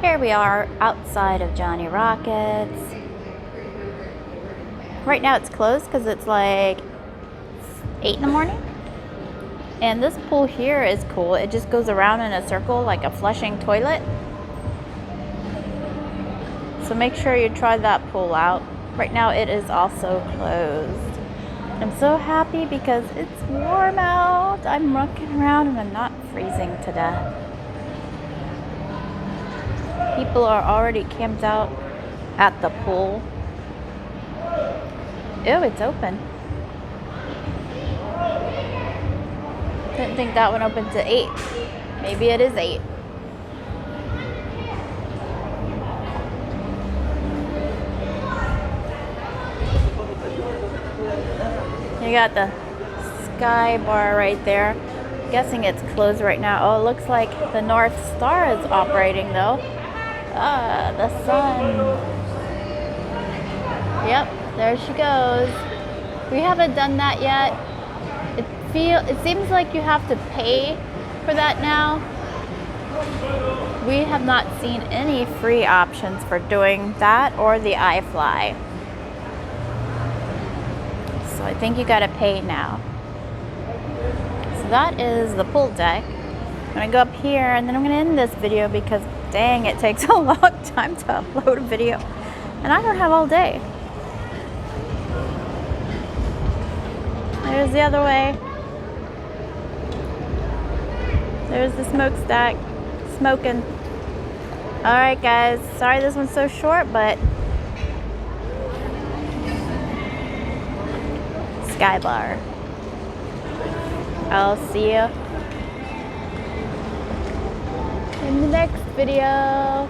Here we are outside of Johnny Rockets. Right now it's closed because it's like 8 in the morning. And this pool here is cool. It just goes around in a circle like a flushing toilet. So make sure you try that pool out. Right now it is also closed. I'm so happy because it's warm out. I'm rocking around and I'm not freezing to death. People are already camped out at the pool. Ew, it's open. Didn't think that one opened to 8. Maybe it is 8. You got the sky bar right there. Guessing it's closed right now. Oh, it looks like the North Star is operating though. Ah, the sun. Yep, there she goes. We haven't done that yet. It seems like you have to pay for that now. We have not seen any free options for doing that or the iFly. So I think you gotta pay now. So that is the pool deck. I'm gonna go up here and then I'm gonna end this video because dang, it takes a long time to upload a video. And I don't have all day. There's the other way. There's the smokestack, smoking. All right, guys. Sorry this one's so short, but sky bar. I'll see you in the next video.